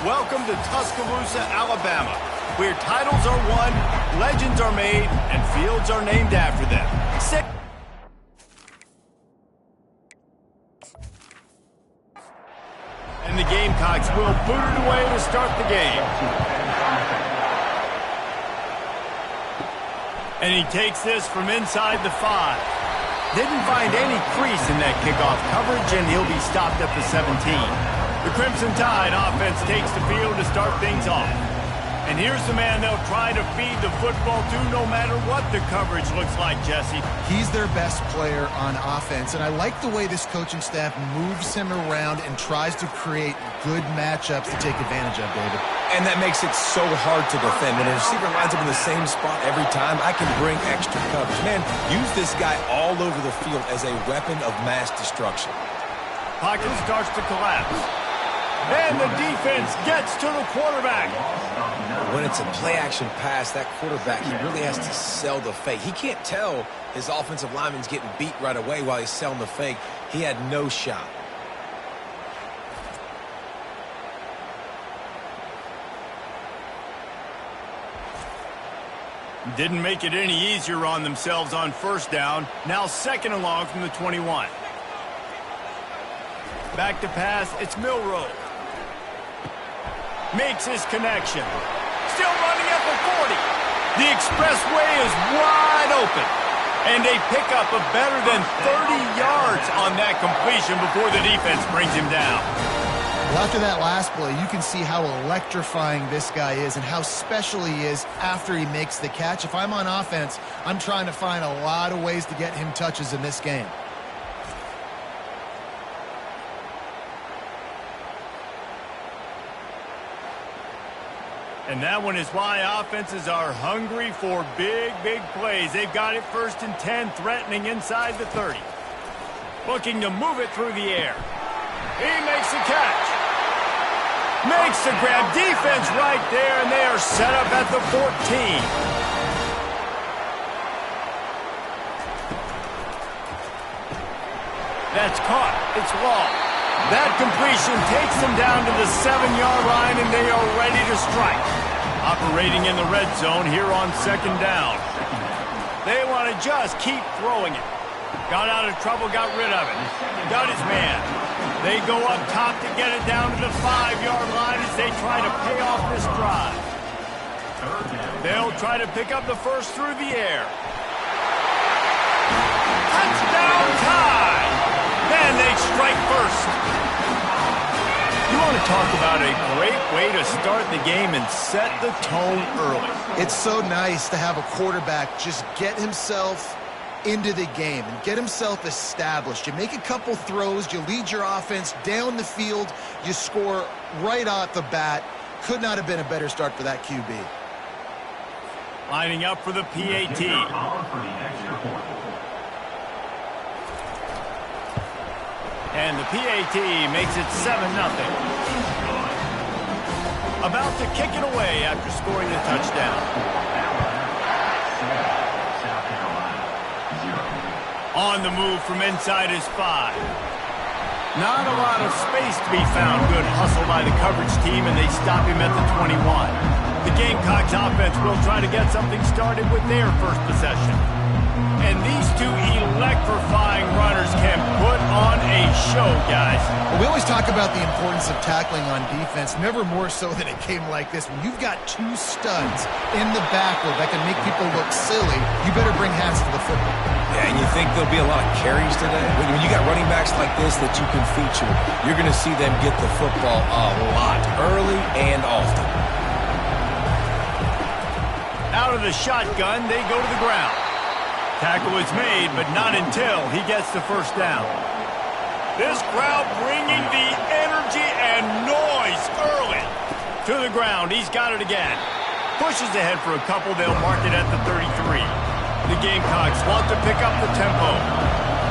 Welcome to Tuscaloosa, Alabama, where titles are won, legends are made, and fields are named after them. And the Gamecocks will boot it away to start the game. And he takes this from inside the 5. Didn't find any crease in that kickoff coverage, and he'll be stopped at the 17. The Crimson Tide offense takes the field to start things off. And here's the man they'll try to feed the football to no matter what the coverage looks like, Jesse. He's their best player on offense, and I like the way this coaching staff moves him around and tries to create good matchups to take advantage of, David. And that makes it so hard to defend. When a receiver lines up in the same spot every time, I can bring extra coverage. Man, use this guy all over the field as a weapon of mass destruction. Pocket starts to collapse. And the defense gets to the quarterback. When it's a play-action pass, that quarterback, he really has to sell the fake. He can't tell his offensive lineman's getting beat right away while he's selling the fake. He had no shot. Didn't make it any easier on themselves on first down. Now second and long from the 21. Back to pass, it's Milroe. Makes his connection. Still running at the 40. The expressway is wide open. And they pick up a better than 30 yards on that completion before the defense brings him down. Well, after that last play, you can see how electrifying this guy is and how special he is after he makes the catch. If I'm on offense, I'm trying to find a lot of ways to get him touches in this game. And that one is why offenses are hungry for big, big plays. They've got it first and 10, threatening inside the 30. Looking to move it through the air. He makes the catch. Makes the grab. Defense right there, and they are set up at the 14. That's caught. It's long. That completion takes them down to the 7-yard line, and they are ready to strike. Operating in the red zone here on second down. They want to just keep throwing it. Got out of trouble, got rid of it. Got his man. They go up top to get it down to the 5-yard line as they try to pay off this drive. They'll try to pick up the first through the air. Touchdown Tide! Then they strike first. You want to talk about a great way to start the game and set the tone early. It's so nice to have a quarterback just get himself into the game and get himself established. You make a couple throws, you lead your offense down the field, you score right off the bat. Could not have been a better start for that QB. Lining up for the PAT. And the PAT makes it 7-0. About to kick it away after scoring the touchdown. On the move from inside his 5. Not a lot of space to be found. Good hustle by the coverage team, and they stop him at the 21. The Gamecocks offense will try to get something started with their first possession. And these two electrifying runners can put on a show, guys. We always talk about the importance of tackling on defense, never more so than it came like this. When you've got two studs in the backfield that can make people look silly, you better bring hats to the football. Yeah, and you think there'll be a lot of carries today? When you got running backs like this that you can feature, you're going to see them get the football a lot, early and often. Out of the shotgun, they go to the ground. Tackle is made, but not until he gets the first down. This crowd bringing the energy and noise early. To the ground, he's got it again. Pushes ahead for a couple, they'll mark it at the 33. The Gamecocks want to pick up the tempo.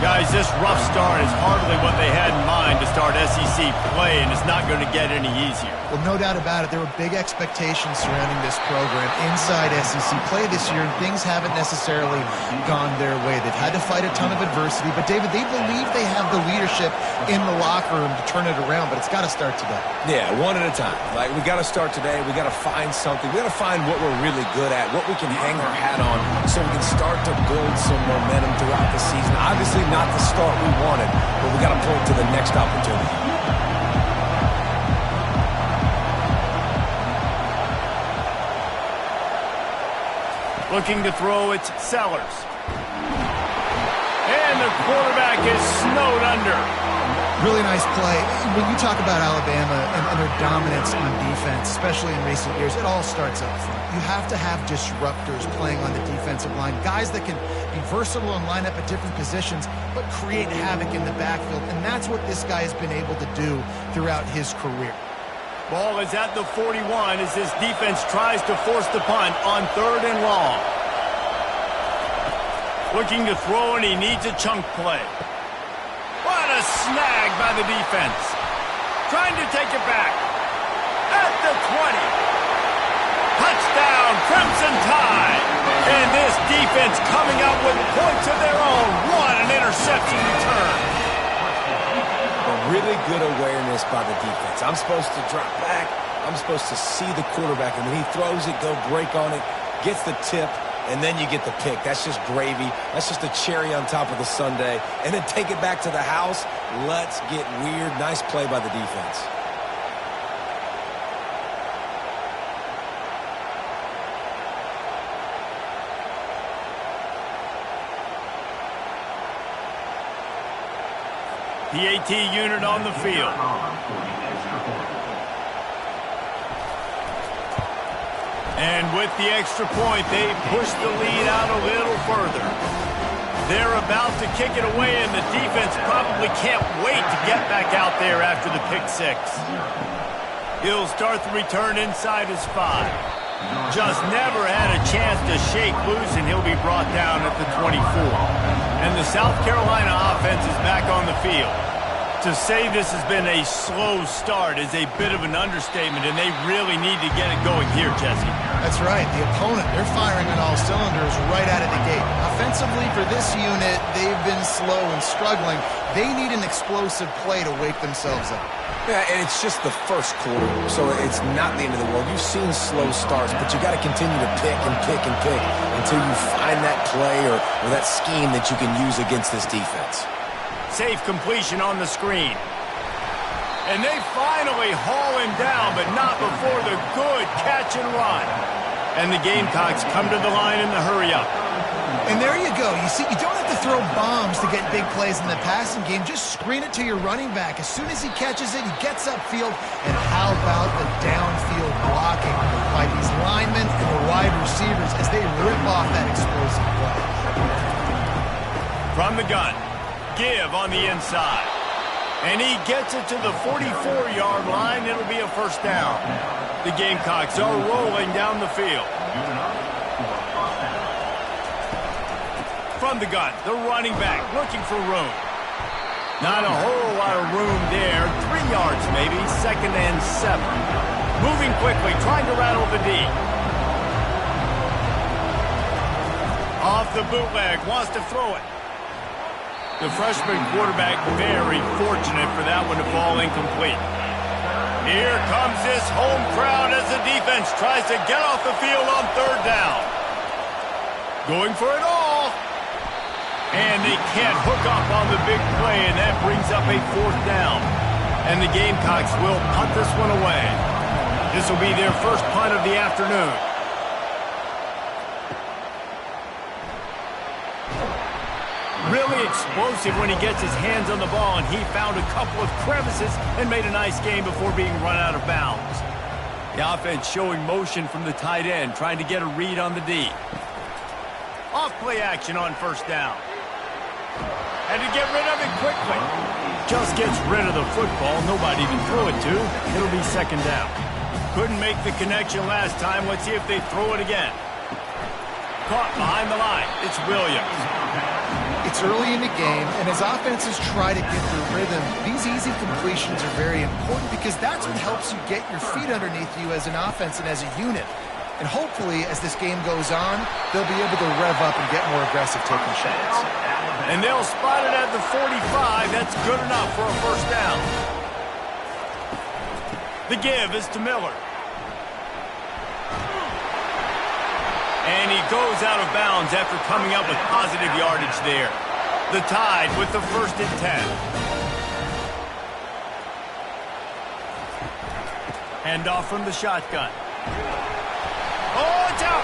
Guys, this rough start is hardly what they had in mind to start SEC play, and it's not going to get any easier. Well, no doubt about it. There were big expectations surrounding this program inside SEC play this year, and things haven't necessarily gone their way. They've had to fight a ton of adversity, but, David, they believe they have the leadership in the locker room to turn it around, but it's got to start today. Yeah, one at a time. Like, we got to start today. We got to find something. We got to find what we're really good at, what we can hang our hat on, so we can start to build some momentum throughout the season. Obviously, not the start we wanted, but we got to point to the next opportunity. Looking to throw, it's Sellers. And the quarterback is snowed under. Really nice play. When you talk about Alabama and their dominance on defense, especially in recent years, it all starts up front. You have to have disruptors playing on the defensive line, guys that can be versatile and line up at different positions, but create havoc in the backfield. And that's what this guy has been able to do throughout his career. Ball is at the 41 as this defense tries to force the punt on 3rd and long. Looking to throw, and he needs a chunk play. What a snag by the defense. Trying to take it back. At the 20. Touchdown, Crimson Tide. And this defense coming up with points of their own. What an interception return. Really good awareness by the defense. I'm supposed to drop back. I'm supposed to see the quarterback, and when he throws it, go break on it, gets the tip, and then you get the pick. That's just gravy. That's just a cherry on top of the sundae. And then take it back to the house. Let's get weird. Nice play by the defense. The AT unit on the field. And with the extra point, they push the lead out a little further. They're about to kick it away, and the defense probably can't wait to get back out there after the pick six. He'll start the return inside his 5. Just never had a chance to shake loose, and he'll be brought down at the 24. And the South Carolina offense is back on the field. To say this has been a slow start is a bit of an understatement, and they really need to get it going here, Jesse. That's right. The opponent, they're firing on all cylinders right out of the gate. Offensively, for this unit, they've been slow and struggling. They need an explosive play to wake themselves up. Yeah, and it's just the first quarter, so it's not the end of the world. You've seen slow starts, but you got to continue to pick and pick and pick until you find that play or that scheme that you can use against this defense. Safe completion on the screen. And they finally haul him down, but not before the good catch and run. And the Gamecocks come to the line in the hurry-up. And there you go. You see, you don't have to throw bombs to get big plays in the passing game. Just screen it to your running back. As soon as he catches it, he gets upfield. And how about the downfield blocking by these linemen and the wide receivers as they rip off that explosive play. From the gun, Give on the inside. And he gets it to the 44-yard line. It'll be a first down. The Gamecocks are rolling down the field. From the gun, the running back looking for room. Not a whole lot of room there. 3 yards maybe, 2nd and 7. Moving quickly, trying to rattle the D. Off the bootleg, wants to throw it. The freshman quarterback very fortunate for that one to fall incomplete. Here comes this home crowd as the defense tries to get off the field on 3rd down. Going for it all. And they can't hook up on the big play, and that brings up a 4th down. And the Gamecocks will punt this one away. This will be their first punt of the afternoon. Really explosive when he gets his hands on the ball, and he found a couple of crevices and made a nice game before being run out of bounds. The offense showing motion from the tight end, trying to get a read on the D. Off play action on 1st down. And to get rid of it quickly. Just gets rid of the football. Nobody to throw it to. It'll be 2nd down. Couldn't make the connection last time. Let's see if they throw it again. Caught behind the line. It's Williams. It's It's early in the game, and as offenses try to get their rhythm, these easy completions are very important because that's what helps you get your feet underneath you as an offense and as a unit. And hopefully, as this game goes on, they'll be able to rev up and get more aggressive taking shots. And they'll spot it at the 45. That's good enough for a first down. The give is to Miller. And he goes out of bounds after coming up with positive yardage there. The Tide with the 1st and 10. Handoff from the shotgun. Oh, it's out!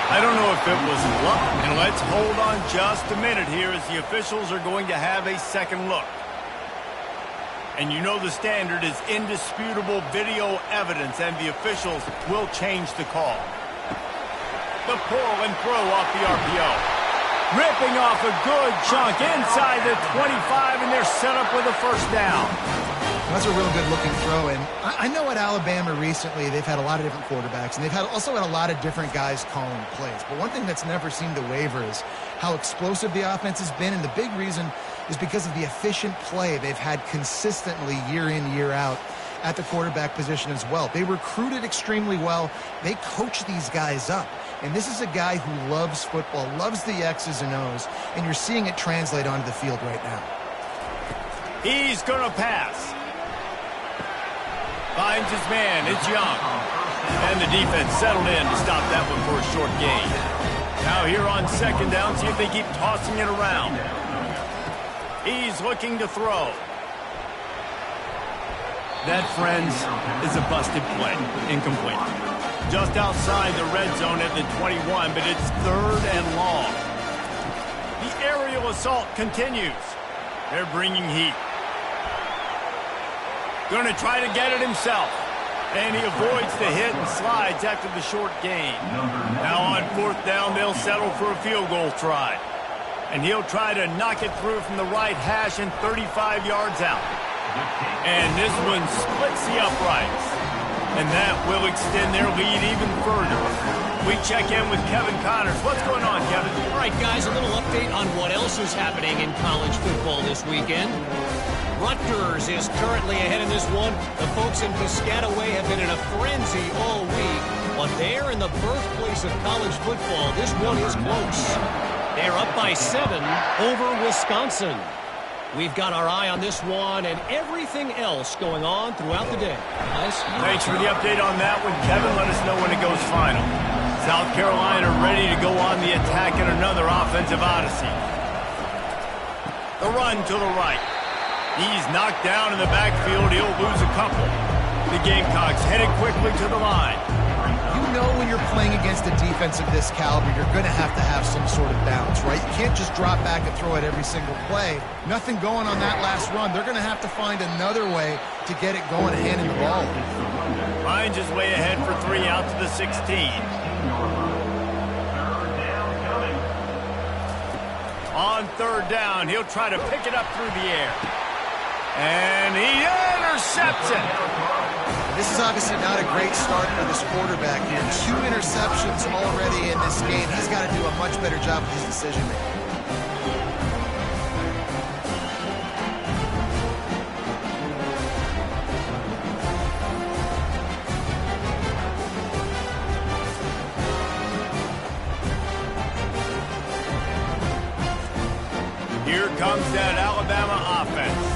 I don't know if it was luck. And let's hold on just a minute here as the officials are going to have a second look. And you know the standard is indisputable video evidence, and the officials will change the call. The pull and throw off the RPO. Ripping off a good chunk inside the 25, and they're set up with a first down. That's a real good-looking throw, and I know at Alabama recently they've had a lot of different quarterbacks, and they've also had a lot of different guys calling plays. But one thing that's never seemed to waver is how explosive the offense has been, and the big reason is because of the efficient play they've had consistently year in, year out at the quarterback position as well. They recruited extremely well. They coach these guys up. And this is a guy who loves football, loves the X's and O's, and you're seeing it translate onto the field right now. He's going to pass. Finds his man. It's Young. And the defense settled in to stop that one for a short gain. Now here on second down, see if they keep tossing it around. He's looking to throw. That, friends, is a busted play. Incomplete. Just outside the red zone at the 21, but it's 3rd and long. The aerial assault continues. They're bringing heat. Going to try to get it himself. And he avoids the hit and slides after the short gain. Now on 4th down, they'll settle for a field goal try. And he'll try to knock it through from the right hash and 35 yards out. And this one splits the uprights. And that will extend their lead even further. We check in with Kevin Connors. What's going on, Kevin? All right, guys, a little update on what else is happening in college football this weekend. Rutgers is currently ahead in this one. The folks in Piscataway have been in a frenzy all week. But they're in the birthplace of college football. This one is close. They're up by 7 over Wisconsin. We've got our eye on this one and everything else going on throughout the day. Guys? Thanks for the update on that one, Kevin. Let us know when it goes final. South Carolina ready to go on the attack in another offensive odyssey. The run to the right. He's knocked down in the backfield. He'll lose a couple. The Gamecocks headed quickly to the line. You know when you're playing against a defense of this caliber, you're going to have some sort of balance, right? You can't just drop back and throw it every single play. Nothing going on that last run. They're going to have to find another way to get it going and handing the ball. Finds his way ahead for 3 out to the 16. On 3rd down, he'll try to pick it up through the air. And he intercepts it. This is obviously not a great start for this quarterback here. 2 interceptions already in this game. He's got to do a much better job with his decision-making. Here comes that Alabama offense.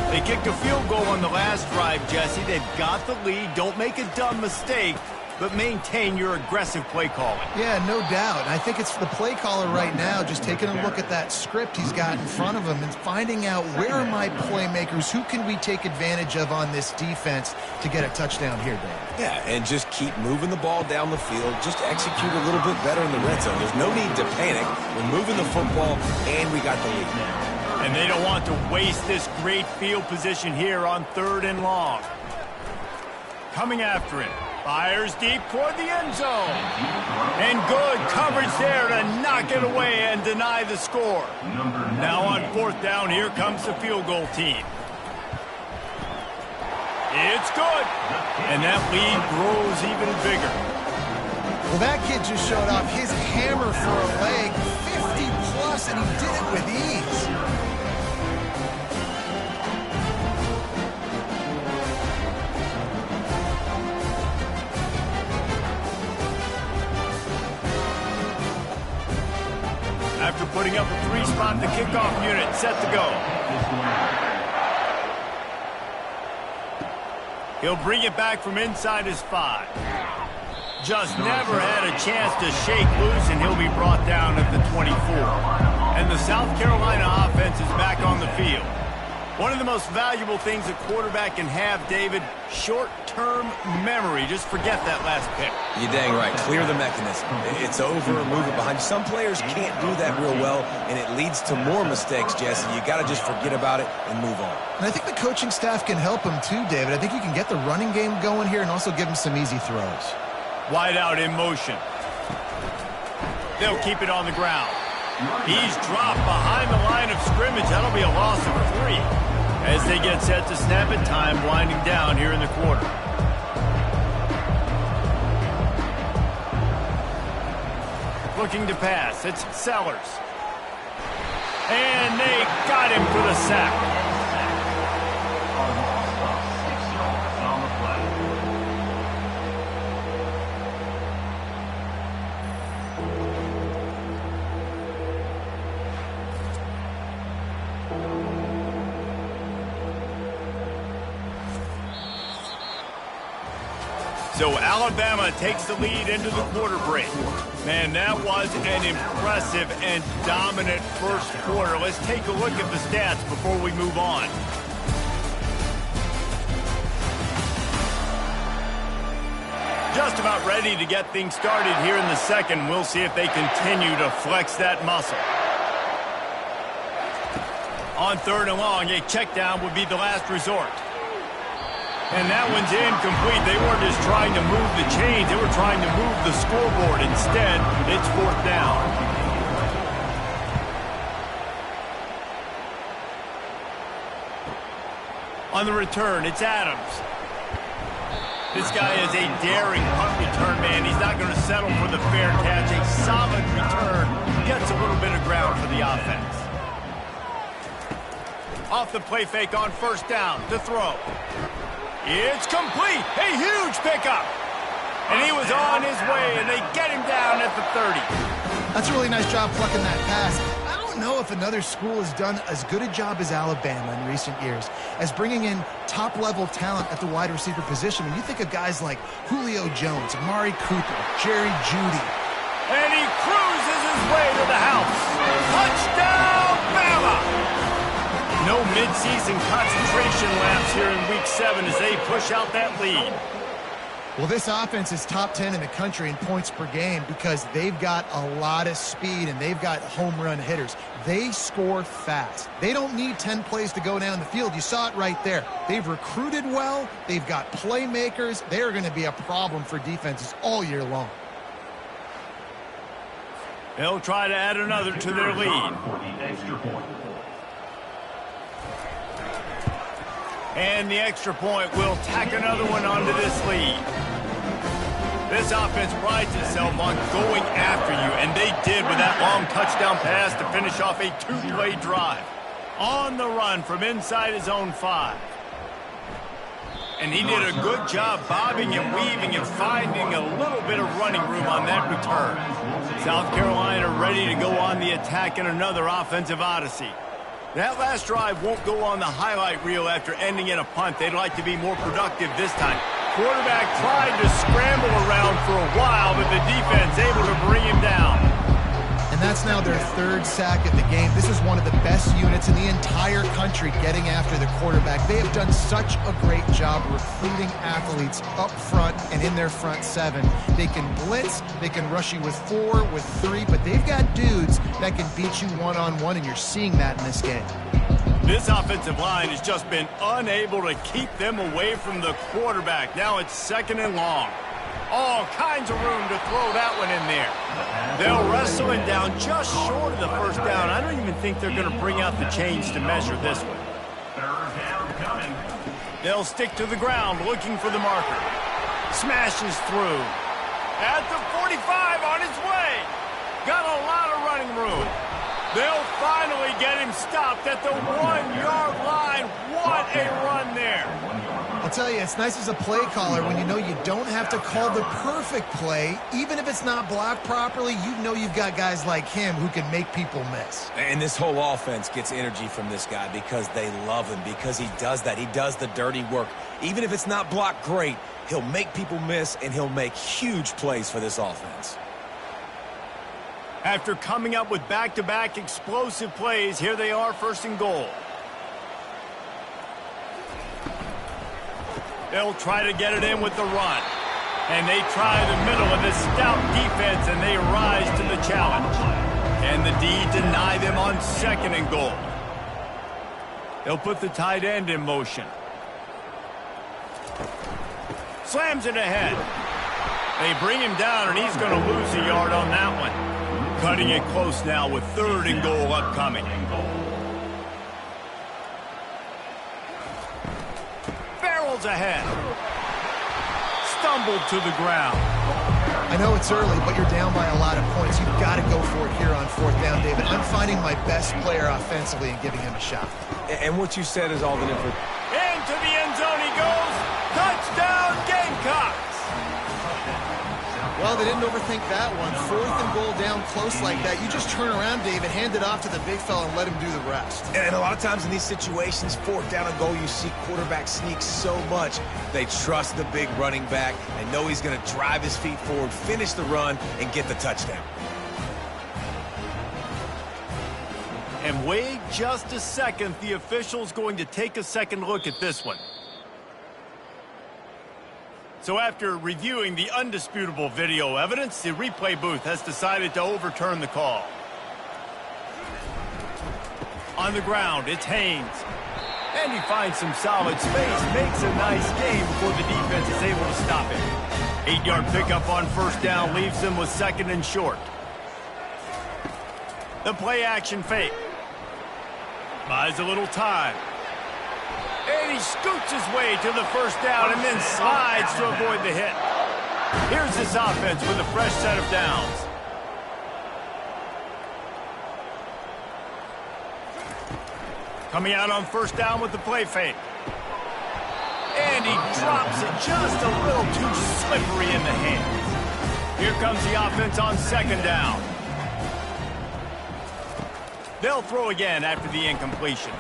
They kicked a field goal on the last drive, Jesse. They've got the lead. Don't make a dumb mistake, but maintain your aggressive play calling. Yeah, no doubt. And I think it's the play caller right now just taking a look at that script he's got in front of him and finding out where are my playmakers, who can we take advantage of on this defense to get a touchdown here, Dan. Yeah, and just keep moving the ball down the field. Just execute a little bit better in the red zone. There's no need to panic. We're moving the football, and we got the lead now. And they don't want to waste this great field position here on 3rd and long. Coming after him. Fires deep toward the end zone. And good coverage there to knock it away and deny the score. Now on 4th down, here comes the field goal team. It's good. And that lead grows even bigger. Well, that kid just showed off his hammer for a leg. 50+ pass, and he did it with ease. After putting up a 3-spot, the kickoff unit set to go. He'll bring it back from inside his 5. Just never had a chance to shake loose, and he'll be brought down at the 24. And the South Carolina offense is back on the field. One of the most valuable things a quarterback can have, David, short-term memory. Just forget that last pick. You're dang right. Clear the mechanism. It's over, move it behind you. Some players can't do that real well, and it leads to more mistakes, Jesse. You got to just forget about it and move on. And I think the coaching staff can help him too, David. I think you can get the running game going here and also give him some easy throws. Wide out in motion. They'll keep it on the ground. He's dropped behind the line of scrimmage. That'll be a loss of 3. As they get set to snap it, time winding down here in the quarter. Looking to pass. It's Sellers. And they got him for the sack. So Alabama takes the lead into the quarter break. Man, that was an impressive and dominant first quarter. Let's take a look at the stats before we move on. Just about ready to get things started here in the second. We'll see if they continue to flex that muscle. On 3rd and long, a check down would be the last resort. And that one's incomplete. They weren't just trying to move the chains. They were trying to move the scoreboard. Instead, it's 4th down. On the return, it's Adams. This guy is a daring punt return man. He's not going to settle for the fair catch. A solid return. Gets a little bit of ground for the offense. Off the play fake on 1st down to throw. It's complete. A huge pickup. And he was on his way, and they get him down at the 30. That's a really nice job plucking that pass. I don't know if another school has done as good a job as Alabama in recent years as bringing in top-level talent at the wide receiver position. When you think of guys like Julio Jones, Amari Cooper, Jerry Jeudy. And he cruises his way to the house. Touchdown, Bama! No mid-season concentration laps here in Week 7 as they push out that lead. Well, this offense is top 10 in the country in points per game because they've got a lot of speed and they've got home run hitters. They score fast. They don't need 10 plays to go down the field. You saw it right there. They've recruited well. They've got playmakers. They're going to be a problem for defenses all year long. They'll try to add another to their lead. And the extra point will tack another one onto this lead. This offense prides itself on going after you, and they did with that long touchdown pass to finish off a 2-play drive. On the run from inside his own 5. And he did a good job bobbing and weaving and finding a little bit of running room on that return. South Carolina ready to go on the attack in another offensive odyssey. That last drive won't go on the highlight reel after ending in a punt. They'd like to be more productive this time. Quarterback tried to scramble around for a while, but the defense able to bring him down. And that's now their 3rd sack of the game. This is one of the best units in the entire country getting after the quarterback. They have done such a great job recruiting athletes up front and in their front 7. They can blitz, they can rush you with 4, with 3, but they've got dudes that can beat you one-on-one, and you're seeing that in this game. This offensive line has just been unable to keep them away from the quarterback. Now it's 2nd and long. All kinds of room to throw that one in there. They'll wrestle him down just short of the 1st down. I don't even think they're going to bring out the chains to measure this one. They'll stick to the ground looking for the marker. Smashes through. At the 45 on his way. Got a lot of running room. They'll finally get him stopped at the 1-yard line. What a run there. I'll tell you, it's nice as a play caller when you know you don't have to call the perfect play. Even if it's not blocked properly, you know you've got guys like him who can make people miss. And this whole offense gets energy from this guy because they love him, because he does that. He does the dirty work. Even if it's not blocked great, he'll make people miss, and he'll make huge plays for this offense. After coming up with back-to-back explosive plays, here they are, 1st and goal. They'll try to get it in with the run. And they try the middle of this stout defense, and they rise to the challenge. And the D deny them on 2nd and goal. They'll put the tight end in motion. Slams it ahead. They bring him down, and he's going to lose a yard on that one. Cutting it close now with 3rd and goal upcoming. Barrels ahead. Stumbled to the ground. I know it's early, but you're down by a lot of points. You've got to go for it here on 4th down, David. I'm finding my best player offensively and giving him a shot. And what you said is all the difference. Into the end zone he goes. Touchdown, Gamecocks. Well, they didn't overthink that one. 4th and goal down close like that. You just turn around, David, hand it off to the big fella and let him do the rest. And a lot of times in these situations, 4th down and goal, you see quarterbacks sneak so much. They trust the big running back. They know he's going to drive his feet forward, finish the run, and get the touchdown. And wait just a second. The official's going to take a second look at this one. So after reviewing the undisputable video evidence, the replay booth has decided to overturn the call. On the ground, it's Haynes. And he finds some solid space, makes a nice game before the defense is able to stop him. 8-yard pickup on 1st down leaves them with 2nd and short. The play action fake. Buys a little time. And he scoots his way to the 1st down and then slides to avoid the hit. Here's this offense with a fresh set of downs. Coming out on 1st down with the play fake. And he drops it just a little too slippery in the hands. Here comes the offense on 2nd down. They'll throw again after the incompletion.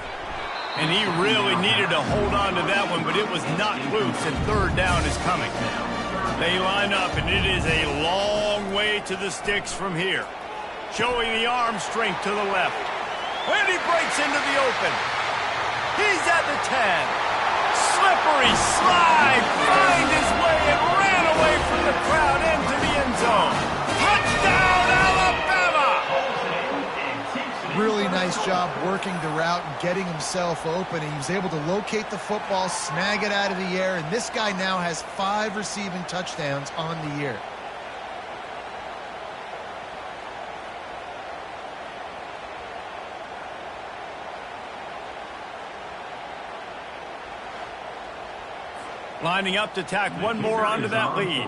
And he really needed to hold on to that one, but it was not loose, and 3rd down is coming. They line up, and it is a long way to the sticks from here. Showing the arm strength to the left. And he breaks into the open. He's at the 10. Slippery slide, find his way, and ran away from the crowd into the end zone. Touchdown, Alabama! Really nice job working the route and getting himself open. He was able to locate the football, snag it out of the air, and this guy now has 5 receiving touchdowns on the year. Lining up to tack one more onto that lead.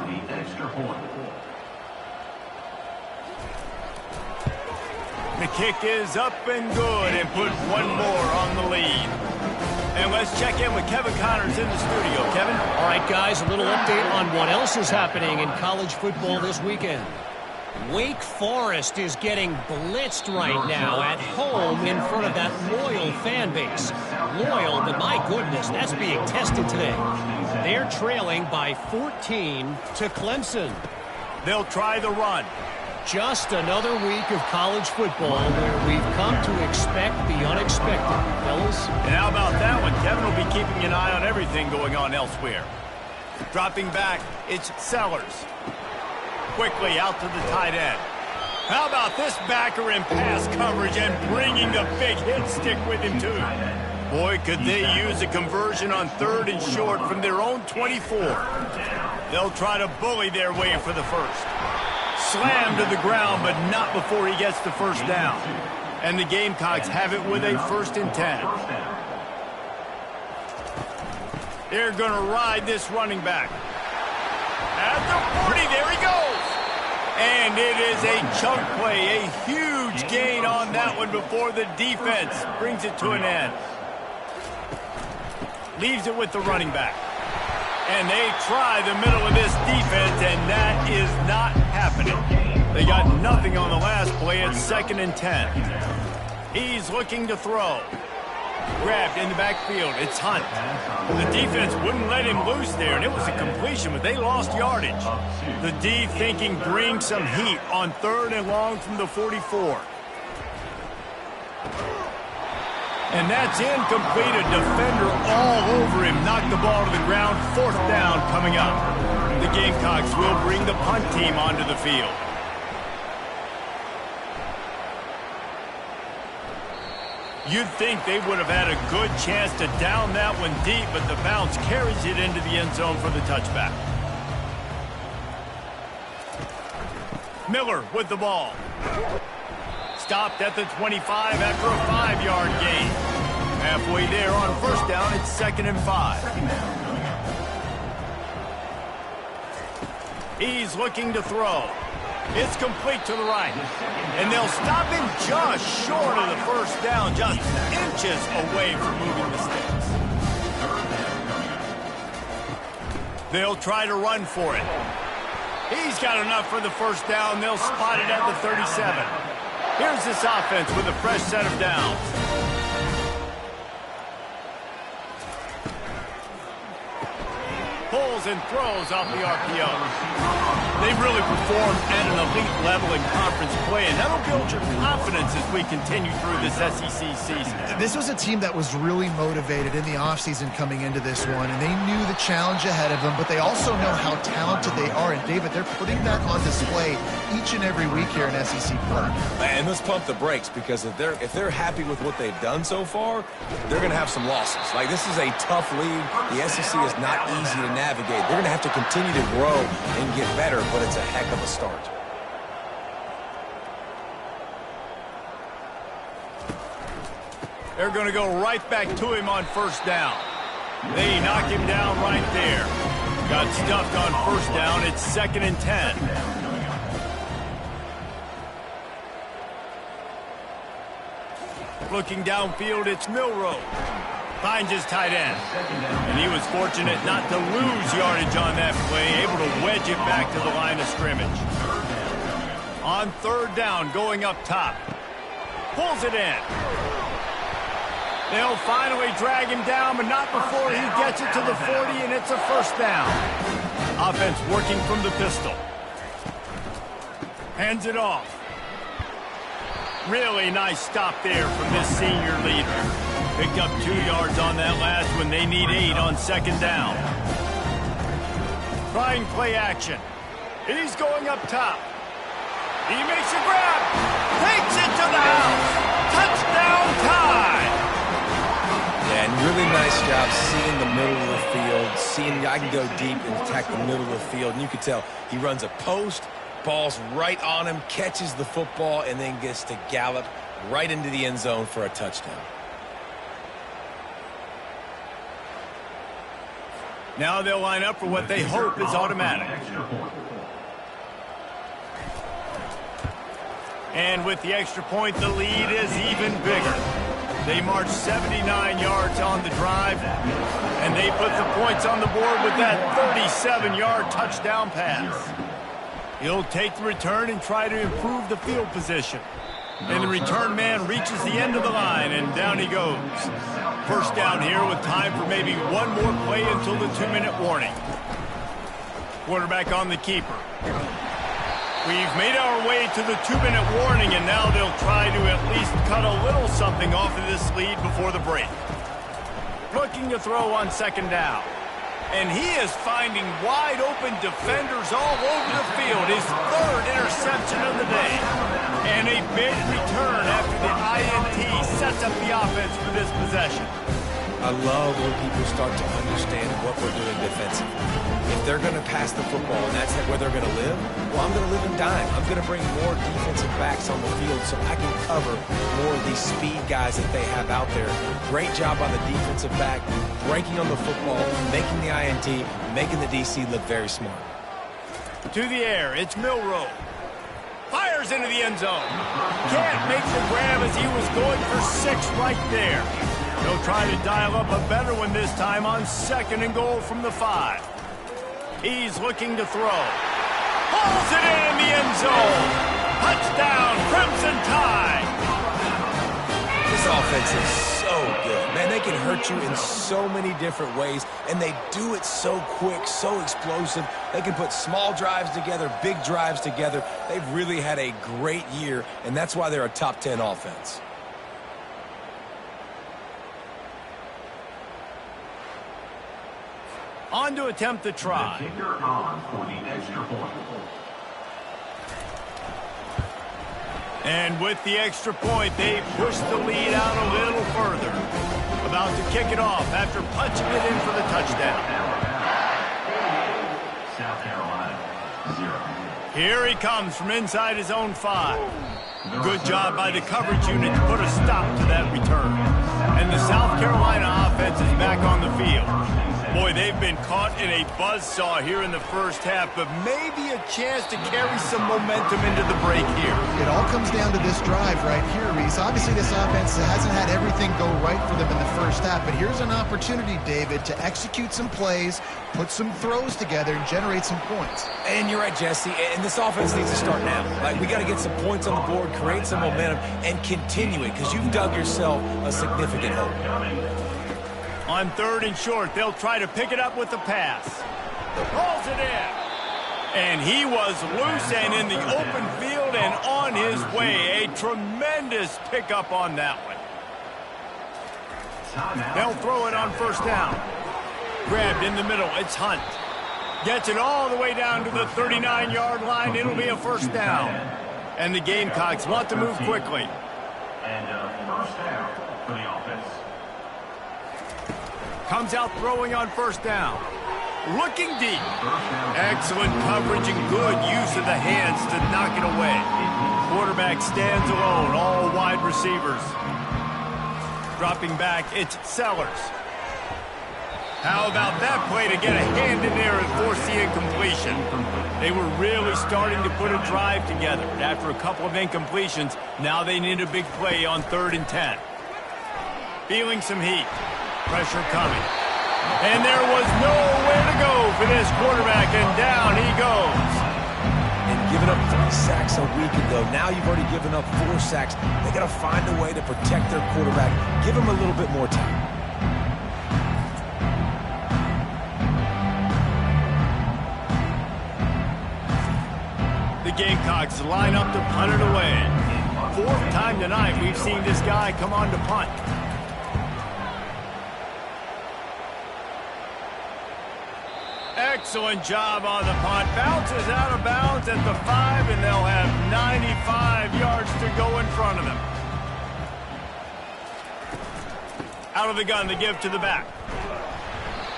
The kick is up and good and put one more on the lead. And let's check in with Kevin Connors in the studio. Kevin? All right, guys, a little update on what else is happening in college football this weekend. Wake Forest is getting blitzed right now at home in front of that loyal fan base. Loyal, but my goodness, that's being tested today. They're trailing by 14 to Clemson. They'll try the run. Just another week of college football where we've come to expect the unexpected, fellas. And how about that one? Kevin will be keeping an eye on everything going on elsewhere. Dropping back, it's Sellers. Quickly out to the tight end. How about this backer in pass coverage and bringing the big hit stick with him too? Boy, could they use a conversion on 3rd and short from their own 24. They'll try to bully their way for the first. Slammed to the ground, but not before he gets the 1st down. And the Gamecocks have it with a 1st and 10. They're going to ride this running back. At the 40, there he goes. And it is a chunk play, a huge gain on that one before the defense brings it to an end. Leaves it with the running back. And they try the middle of this defense, and that is not happening. They got nothing on the last play. It's 2nd and 10. He's looking to throw. Grabbed in the backfield. It's Hunt. The defense wouldn't let him loose there, and it was a completion, but they lost yardage. The D thinking bring some heat on 3rd and long from the 44. And that's incomplete. A defender all over him. Knocked the ball to the ground. 4th down coming up. The Gamecocks will bring the punt team onto the field. You'd think they would have had a good chance to down that one deep, but the bounce carries it into the end zone for the touchback. Miller with the ball. Stopped at the 25 after a 5-yard gain. Halfway there on 1st down, it's 2nd and 5. He's looking to throw. It's complete to the right. And they'll stop him just short of the 1st down, just inches away from moving the sticks. They'll try to run for it. He's got enough for the 1st down. They'll spot it at the 37. Here's this offense with a fresh set of downs. Pulls and throws off the RPO. They've really performed at an elite level in conference play, and that'll build your confidence as we continue through this SEC season. This was a team that was really motivated in the offseason coming into this one, and they knew the challenge ahead of them, but they also know how talented they are. And, David, they're putting that on display each and every week here in SEC play. And let's pump the brakes, because if they're happy with what they've done so far, they're going to have some losses. Like, this is a tough league. The SEC is not easy to navigate. They're going to have to continue to grow and get better, but it's a heck of a start. They're going to go right back to him on 1st down. They knock him down right there. Got stuffed on 1st down. It's 2nd and 10. Looking downfield, it's Milroe. Finds his tight end. And he was fortunate not to lose yardage on that play, able to wedge it back to the line of scrimmage. On 3rd down, going up top. Pulls it in. They'll finally drag him down, but not before he gets it to the 40, and it's a 1st down. Offense working from the pistol. Hands it off. Really nice stop there from this senior leader. Picked up 2 yards on that last one. They need 8 on 2nd down. Trying play action. He's going up top. He makes a grab. Takes it to the house. Touchdown time. Yeah, and really nice job seeing the middle of the field, seeing I can go deep and attack the middle of the field. And you can tell he runs a post, ball's right on him, catches the football, and then gets to gallop right into the end zone for a touchdown. Now they'll line up for what they hope is automatic. And with the extra point, the lead is even bigger. They march 79 yards on the drive, and they put the points on the board with that 37-yard touchdown pass. He'll take the return and try to improve the field position. And the return man reaches the end of the line, and down he goes. 1st down here with time for maybe one more play until the 2-minute warning. Quarterback on the keeper. We've made our way to the 2-minute warning, and now they'll try to at least cut a little something off of this lead before the break. Looking to throw on 2nd down. And he is finding wide-open defenders all over the field. His 3rd interception of the day. And a big return after the INT sets up the offense for this possession. I love when people start to understand what we're doing defensively. If they're going to pass the football and that's where they're going to live, well, I'm going to live and dime. I'm going to bring more defensive backs on the field so I can cover more of these speed guys that they have out there. Great job on the defensive back, breaking on the football, making the INT, making the DC look very smart. To the air, it's Milroe. Fires into the end zone. Can't make the grab as he was going for 6 right there. He'll try to dial up a better one this time on 2nd and goal from the 5. He's looking to throw. Hauls it in the end zone. Touchdown, Crimson Tide. This offense is so good. Man, they can hurt you in so many different ways, and they do it so quick, so explosive. They can put small drives together, big drives together. They've really had a great year, and that's why they're a top 10 offense. On to attempt the try. The kicker on for the extra point. And with the extra point, they push the lead out a little further. About to kick it off after punching it in for the touchdown. South Carolina, 0. Here he comes from inside his own 5. Good job by the coverage unit to put a stop to that return. And the South Carolina offense is back on the field. Boy, they've been caught in a buzzsaw here in the first half, but maybe a chance to carry some momentum into the break here. It all comes down to this drive right here, Reese. Obviously, this offense hasn't had everything go right for them in the first half, but here's an opportunity, David, to execute some plays, put some throws together, and generate some points. And you're right, Jesse, and this offense needs to start now. Like, we got to get some points on the board, create some momentum, and continue it, because you've dug yourself a significant hole. On 3rd and short, they'll try to pick it up with the pass. Rolls it in. And he was loose and in the open field and on his way. A tremendous pickup on that one. They'll throw it on 1st down. Grabbed in the middle. It's Hunt. Gets it all the way down to the 39-yard line. It'll be a 1st down. And the Gamecocks want to move quickly. And 1st down for the offense. Comes out throwing on 1st down. Looking deep. Excellent coverage and good use of the hands to knock it away. Quarterback stands alone, all wide receivers. Dropping back, it's Sellers. How about that play to get a hand in there and force the incompletion? They were really starting to put a drive together. After a couple of incompletions, now they need a big play on 3rd and 10. Feeling some heat. Pressure coming. And there was nowhere to go for this quarterback, and down he goes. And giving up 3 sacks a week ago, now you've already given up 4 sacks. They got to find a way to protect their quarterback. Give him a little bit more time. The Gamecocks line up to punt it away. 4th time tonight we've seen this guy come on to punt. Excellent job on the punt. Bounces out of bounds at the 5, and they'll have 95 yards to go in front of them. Out of the gun, the give to the back.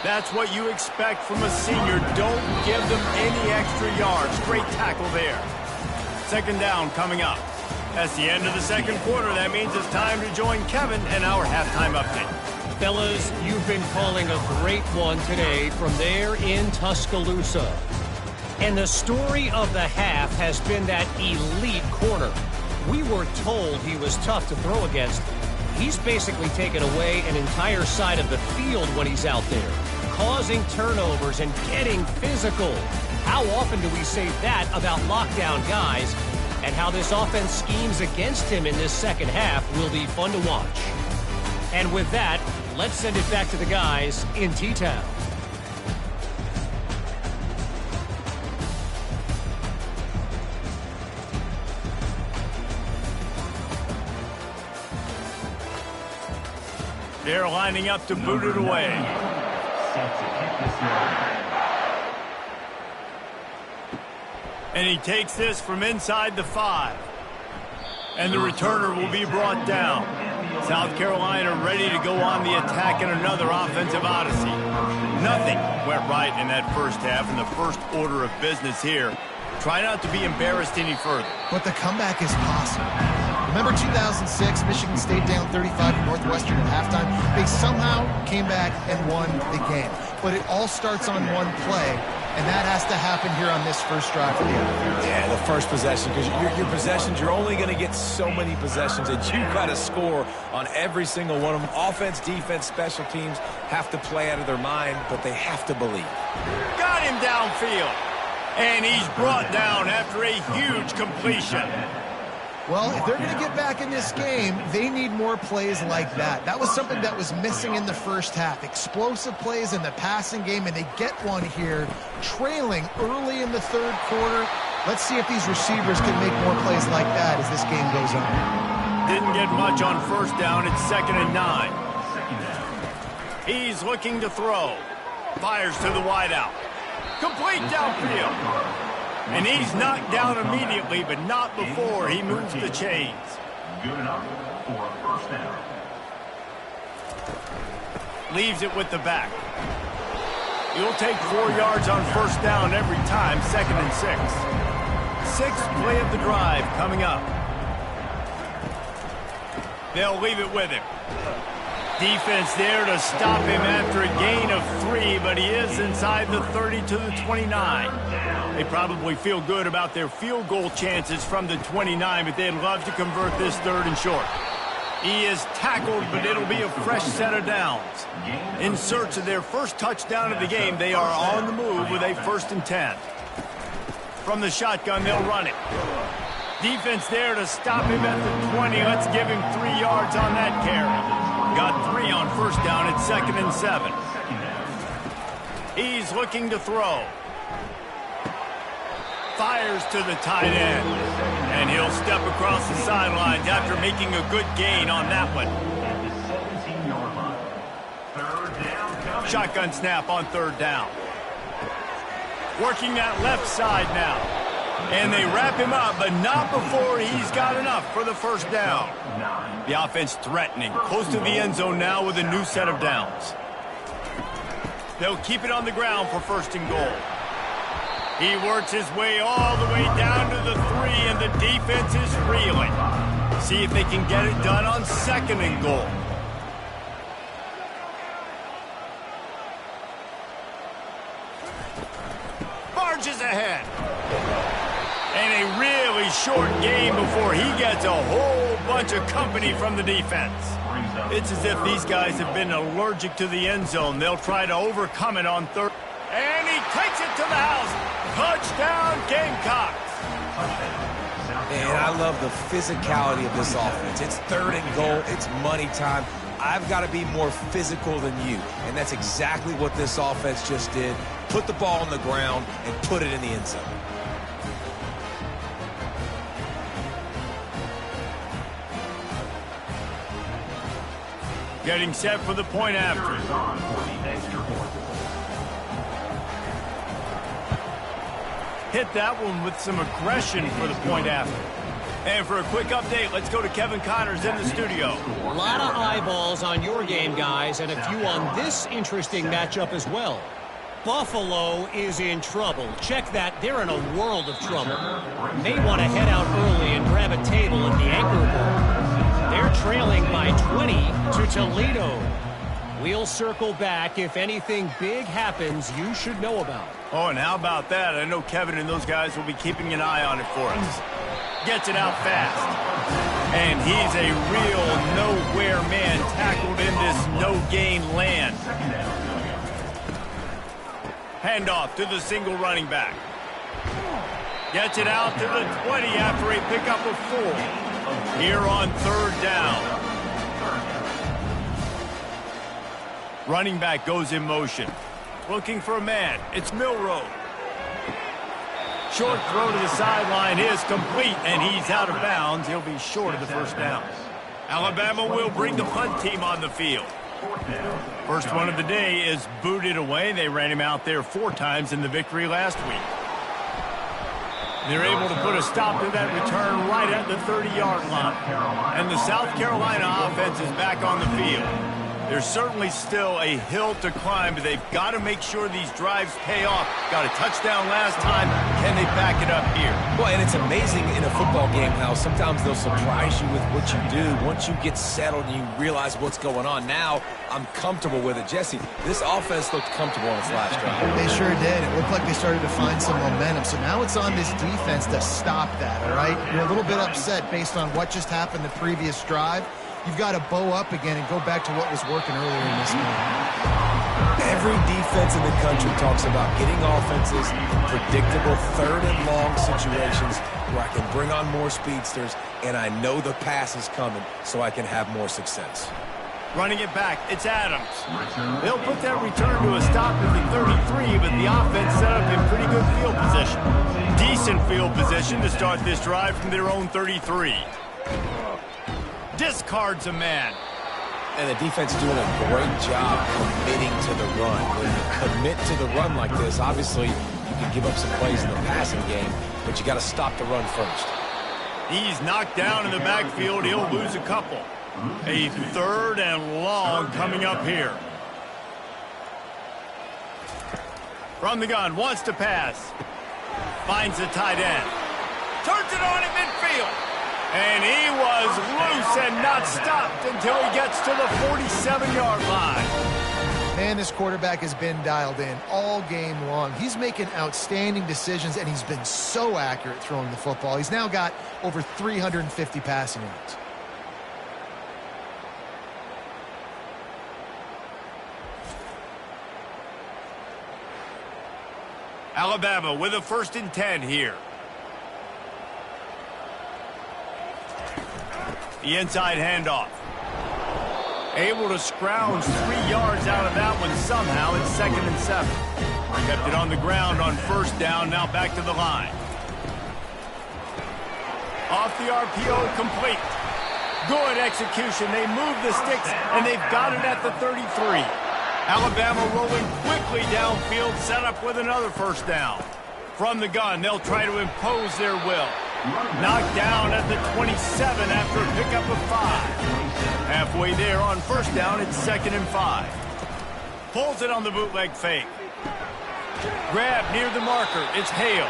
That's what you expect from a senior. Don't give them any extra yards. Great tackle there. 2nd down coming up. That's the end of the 2nd quarter. That means it's time to join Kevin and our halftime update. Fellas, you've been calling a great one today from there in Tuscaloosa. And the story of the half has been that elite corner. We were told he was tough to throw against. He's basically taken away an entire side of the field when he's out there, causing turnovers and getting physical. How often do we say that about lockdown guys? And how this offense schemes against him in this 2nd half will be fun to watch. And with that, let's send it back to the guys in T-Town. They're lining up to boot it away. And he takes this from inside the 5. And the returner will be brought down. South Carolina ready to go on the attack in another offensive odyssey. Nothing went right in that first half, and the first order of business here. Try not to be embarrassed any further. But the comeback is possible. Remember 2006, Michigan State down 35 to Northwestern at halftime? They somehow came back and won the game. But it all starts on one play. and that has to happen here on this first drive for the offense. Yeah, the first possession, because your possessions, you're only going to get so many possessions, and you've got to score on every single one of them. Offense, defense, special teams have to play out of their mind, but they have to believe. Got him downfield. And he's brought down after a huge completion. Well, if they're going to get back in this game, they need more plays like that. That was something that was missing in the first half. Explosive plays in the passing game, and they get one here, trailing early in the third quarter. Let's see if these receivers can make more plays like that as this game goes on. Didn't get much on first down. It's 2nd and 9. He's looking to throw. Fires to the wideout. Complete downfield. And he's knocked down immediately, but not before he moves the chains. Good enough for a first down. Leaves it with the back. He'll take 4 yards on first down every time, 2nd and 6. Sixth play of the drive coming up. They'll leave it with him. Defense there to stop him after a gain of 3, but he is inside the 30 to the 29. They probably feel good about their field goal chances from the 29, but they'd love to convert this 3rd and short. He is tackled, but it'll be a fresh set of downs. In search of their first touchdown of the game, they are on the move with a 1st and 10. From the shotgun, they'll run it. Defense there to stop him at the 20. Let's give him 3 yards on that carry. Got 3 on first down at 2nd and 7. He's looking to throw. Fires to the tight end. And he'll step across the sidelines after making a good gain on that one. Shotgun snap on 3rd down. Working that left side now. And they wrap him up, but not before he's got enough for the first down. The offense threatening, close to the end zone now with a new set of downs. They'll keep it on the ground for 1st and goal. He works his way all the way down to the 3, and the defense is reeling. See if they can get it done on 2nd and goal. Barges ahead. And a really short game before he gets a whole bunch of company from the defense. It's as if these guys have been allergic to the end zone. They'll try to overcome it on 3rd. And he takes it to the house. Touchdown, Gamecocks. And I love the physicality of this offense. It's 3rd and goal. It's money time. I've got to be more physical than you. And that's exactly what this offense just did. Put the ball on the ground and put it in the end zone. Getting set for the point after. Hit that one with some aggression for the point after. And for a quick update, let's go to Kevin Connors in the studio. A lot of eyeballs on your game, guys, and a few on this interesting matchup as well. Buffalo is in trouble. Check that. They're in a world of trouble. May want to head out early and grab a table at the Anchor Bowl. They're trailing by 20 to Toledo. We'll circle back. If anything big happens, you should know about it. Oh, and how about that? I know Kevin and those guys will be keeping an eye on it for us. Gets it out fast. And he's a real nowhere man tackled in this no-gain land. Handoff to the single running back. Gets it out to the 20 after a pickup of 4. Here on 3rd down. Running back goes in motion. Looking for a man. It's Milroe. Short throw to the sideline is complete, and he's out of bounds. He'll be short of the first down. Alabama will bring the punt team on the field. First one of the day is booted away. They ran him out there 4 times in the victory last week. They're able to put a stop to that return right at the 30-yard line. And the South Carolina offense is back on the field. There's certainly still a hill to climb, but they've got to make sure these drives pay off. Got a touchdown last time. Can they back it up here? Well, and it's amazing in a football game how sometimes they'll surprise you with what you do. Once you get settled and you realize what's going on, now I'm comfortable with it. Jesse, this offense looked comfortable on its last drive. They sure did. It looked like they started to find some momentum. So now it's on this defense to stop that, all right? You're a little bit upset based on what just happened the previous drive. You've got to bow up again and go back to what was working earlier in this game. Every defense in the country talks about getting offenses in predictable third and long situations where I can bring on more speedsters and I know the pass is coming so I can have more success. Running it back, it's Adams. They'll put that return to a stop at the 33, but the offense set up in pretty good field position. Decent field position to start this drive from their own 33. Discards a man. And the defense doing a great job committing to the run. When you commit to the run like this, obviously you can give up some plays in the passing game, but you got to stop the run first. He's knocked down in the backfield. He'll lose a couple. A third and long coming up here. From the gun, wants to pass. Finds the tight end. Turns it on at midfield. And he was loose and not stopped until he gets to the 47-yard line. Man, this quarterback has been dialed in all game long. He's making outstanding decisions, and he's been so accurate throwing the football. He's now got over 350 passing yards. Alabama with a 1st and 10 here. The inside handoff. Able to scrounge 3 yards out of that one somehow. It's 2nd and 7. Kept it on the ground on 1st down. Now back to the line. Off the RPO, complete. Good execution. They move the sticks, and they've got it at the 33. Alabama rolling quickly downfield, set up with another 1st down. From the gun, they'll try to impose their will. Knocked down at the 27 after a pickup of 5. Halfway there on 1st down, it's 2nd and 5. Pulls it on the bootleg fake. Grab near the marker, it's Hale.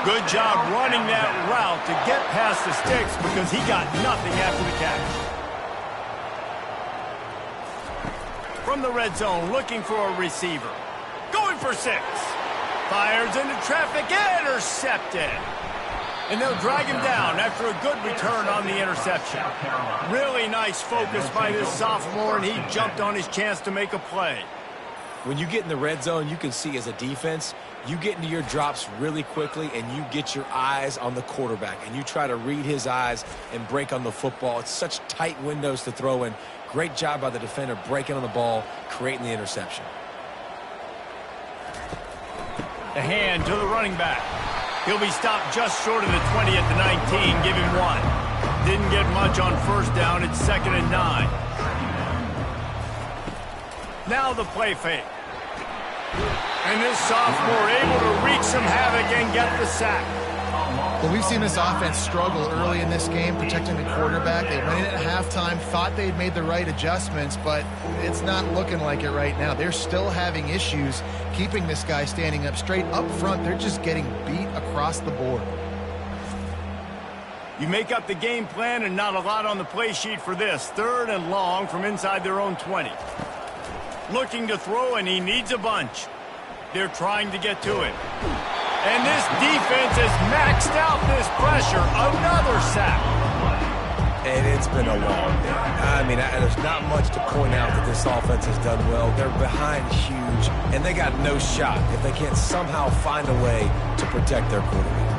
Good job running that route to get past the sticks because he got nothing after the catch. From the red zone, looking for a receiver. Going for 6. Fires into traffic, intercepted. And they'll drag him down after a good return on the interception. Really nice focus by this sophomore, and he jumped on his chance to make a play. When you get in the red zone, you can see as a defense, you get into your drops really quickly and you get your eyes on the quarterback and you try to read his eyes and break on the football. It's such tight windows to throw in. Great job by the defender breaking on the ball, creating the interception. The hand to the running back. He'll be stopped just short of the 20 at the 19. Give him 1. Didn't get much on 1st down. It's 2nd and 9. Now the play fake. And this sophomore able to wreak some havoc and get the sack. Well, we've seen this offense struggle early in this game, protecting the quarterback. They went in at halftime, thought they'd made the right adjustments, but it's not looking like it right now. They're still having issues keeping this guy standing up straight. Up front, they're just getting beat across the board. You make up the game plan and not a lot on the play sheet for this. 3rd and long from inside their own 20. Looking to throw, and he needs a bunch. They're trying to get to it. And this defense has maxed out this pressure. Another sack. And it's been a long day. I mean, there's not much to point out that this offense has done well. They're behind huge, and they got no shot if they can't somehow find a way to protect their quarterback.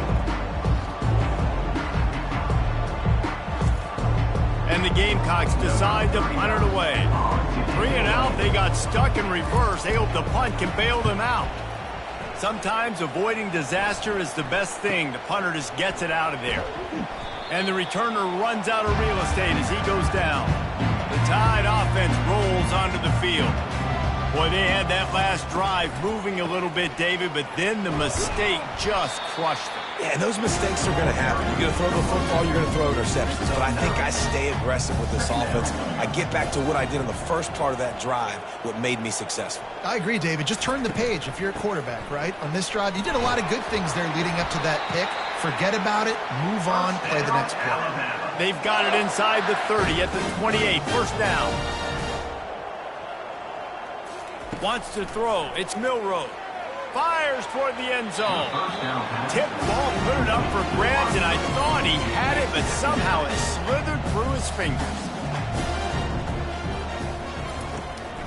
And the Gamecocks decide to punt it away. 3 and out, they got stuck in reverse. They hope the punt can bail them out. Sometimes avoiding disaster is the best thing. The punter just gets it out of there. And the returner runs out of real estate as he goes down. The Tide offense rolls onto the field. Boy, they had that last drive moving a little bit, David, but then the mistake just crushed them. Yeah, and those mistakes are going to happen. You're going to throw the football, you're going to throw interceptions. But I think I stay aggressive with this offense. I get back to what I did in the first part of that drive, what made me successful. I agree, David. Just turn the page if you're a quarterback, right? On this drive, you did a lot of good things there leading up to that pick. Forget about it, move on, play the next play. They've got it inside the 30 at the 28, first down. Wants to throw. It's Milroe. Fires toward the end zone. Tip ball, put it up for grabs, and I thought he had it, but somehow it slithered through his fingers.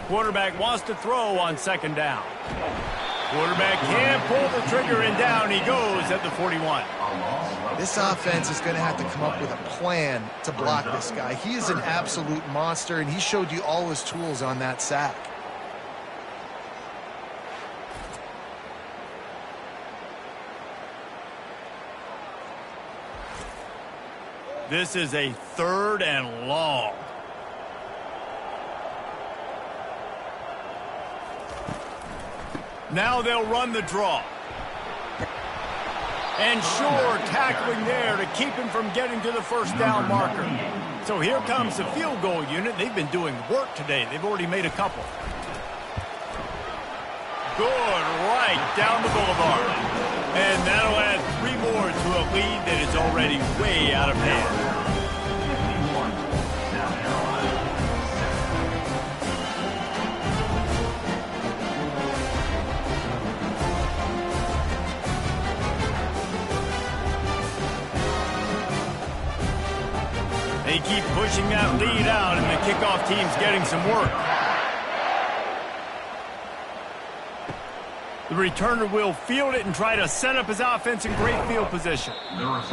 Quarterback wants to throw on second down. Quarterback can't pull the trigger, and down he goes at the 41. This offense is going to have to come up with a plan to block this guy. He is an absolute monster, and he showed you all his tools on that sack. This is a 3rd and long. Now they'll run the draw. And Shore tackling there to keep him from getting to the first down marker. So here comes the field goal unit. They've been doing work today. They've already made a couple. Good, right down the boulevard. And that'll add 3 more to a lead that is already way out of hand. They keep pushing that lead out, and the kickoff team's getting some work. The returner will field it and try to set up his offense in great field position.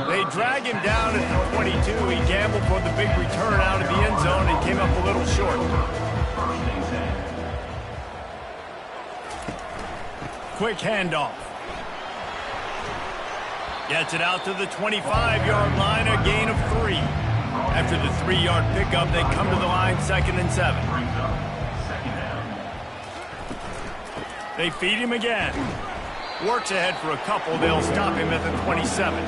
They drag him down at the 22. He gambled for the big return out of the end zone and came up a little short. Quick handoff. Gets it out to the 25-yard line, a gain of 3. After the 3-yard pickup, they come to the line 2nd and 7. They feed him again. Works ahead for a couple. They'll stop him at the 27.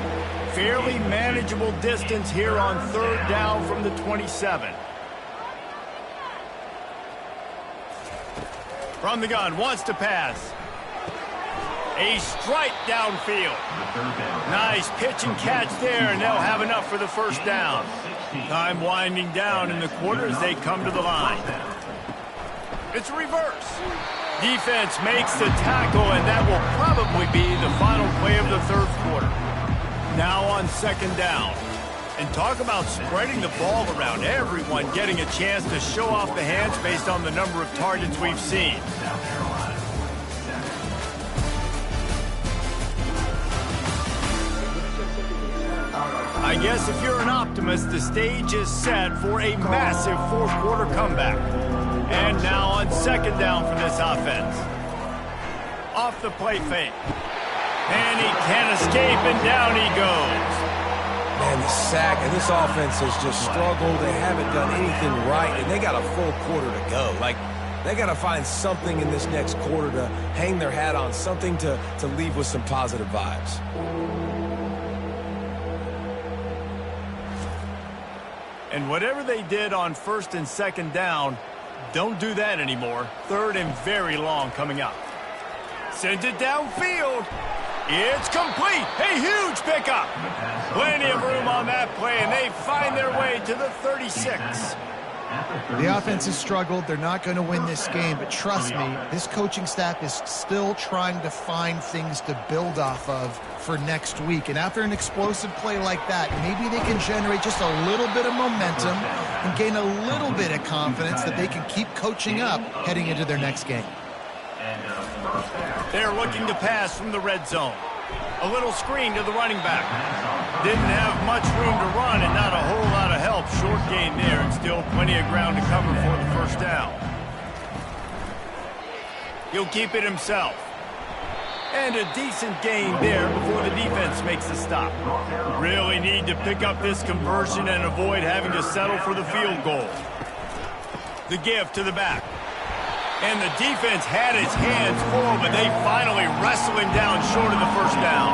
Fairly manageable distance here on 3rd down from the 27. From the gun, wants to pass. A strike downfield. Nice pitch and catch there, and they'll have enough for the first down. Time winding down in the quarter as they come to the line. It's a reverse. Defense makes the tackle, and that will probably be the final play of the 3rd quarter. Now on 2nd down. And talk about spreading the ball around. Everyone getting a chance to show off the hands based on the number of targets we've seen. I guess if you're an optimist, the stage is set for a massive 4th quarter comeback. And now on 2nd down for this offense. Off the play fake. And he can't escape, and down he goes. Man, the sack, and this offense has just struggled. They haven't done anything right, and they got a full quarter to go. Like, they got to find something in this next quarter to hang their hat on, something to leave with some positive vibes. And whatever they did on 1st and 2nd down, don't do that anymore. 3rd and very long coming up. Sends it downfield. It's complete. A huge pickup. Plenty of room on that play, and they find their way to the 36. The offense has struggled. They're not going to win this game, but trust me, this coaching staff is still trying to find things to build off of for next week. And after an explosive play like that, maybe they can generate just a little bit of momentum and gain a little bit of confidence that they can keep coaching up heading into their next game. They're looking to pass from the red zone. A little screen to the running back. Didn't have much room to run and not a whole lot of help. Short gain there and still plenty of ground to cover for the first down. He'll keep it himself. And a decent gain there before the defense makes the stop. Really need to pick up this conversion and avoid having to settle for the field goal. The give to the back. And the defense had its hands full, but they finally wrestle him down short of the first down.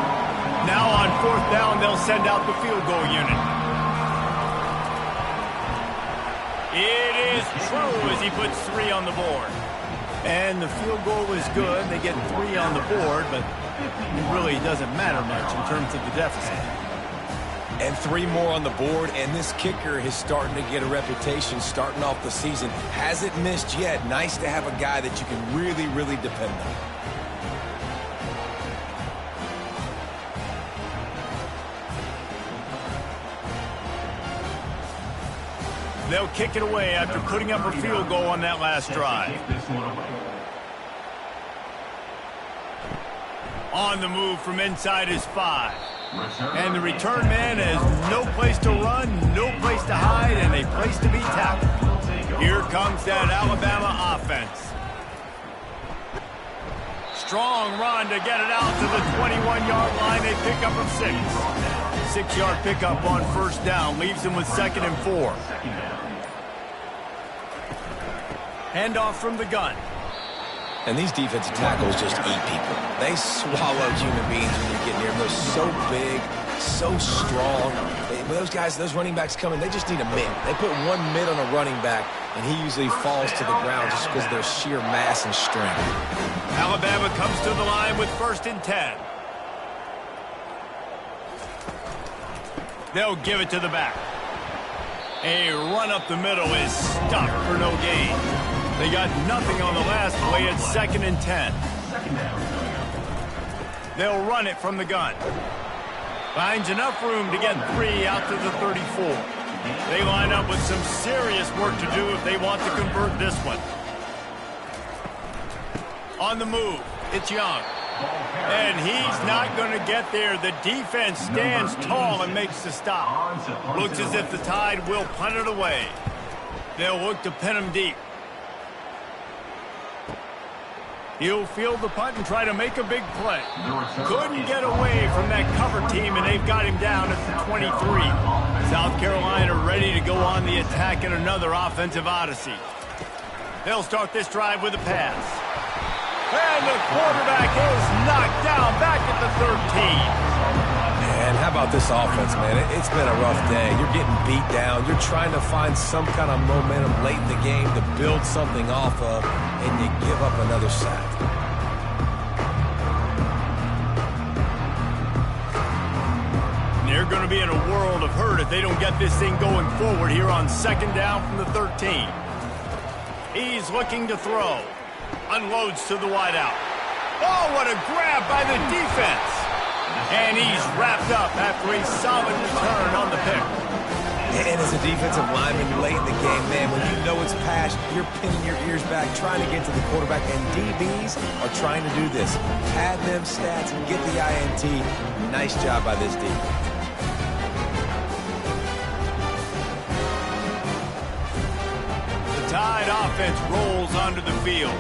Now on fourth down, they'll send out the field goal unit. It is true as he puts 3 on the board. And the field goal is good. They get 3 on the board, but it really doesn't matter much in terms of the deficit. And 3 more on the board, and this kicker is starting to get a reputation starting off the season. Hasn't missed yet. Nice to have a guy that you can really, really depend on. They'll kick it away after putting up a field goal on that last drive. On the move from inside his 5. And the return man has no place to run, no place to hide, and a place to be tackled. Here comes that Alabama offense. Strong run to get it out to the 21-yard line. They pick up a 6. 6-yard pickup on first down leaves them with 2nd and 4. Handoff from the gun. And these defensive tackles just eat people. They swallow human beings when you get near them. They're so big, so strong. When those guys, those running backs come in, they just need a mid. They put 1 mid on a running back, and he usually falls to the ground just because of their sheer mass and strength. Alabama comes to the line with 1st and 10. They'll give it to the back. A run up the middle is stuck for no gain. They got nothing on the last play. It's 2nd and 10. They'll run it from the gun. Finds enough room to get 3 out to the 34. They line up with some serious work to do if they want to convert this one. On the move, it's Young. And he's not going to get there. The defense stands tall and makes the stop. Looks as if the Tide will punt it away. They'll look to pin him deep. He'll field the punt and try to make a big play. Couldn't get away from that cover team, and they've got him down at the 23. South Carolina ready to go on the attack in another offensive odyssey. They'll start this drive with a pass. And the quarterback is knocked down back at the 13. And how about this offense, man? It's been a rough day. You're getting beat down. You're trying to find some kind of momentum late in the game to build something off of, and you give up another sack. They're going to be in a world of hurt if they don't get this thing going forward here on 2nd down from the 13. He's looking to throw. Unloads to the wideout. Oh, what a grab by the defense. And he's wrapped up after a solid return on the pick. And as a defensive lineman late in the game, man, when you know it's pass, you're pinning your ears back, trying to get to the quarterback, and DBs are trying to do this. Pad them stats and get the INT. Nice job by this defense. The Tide offense rolls onto the field.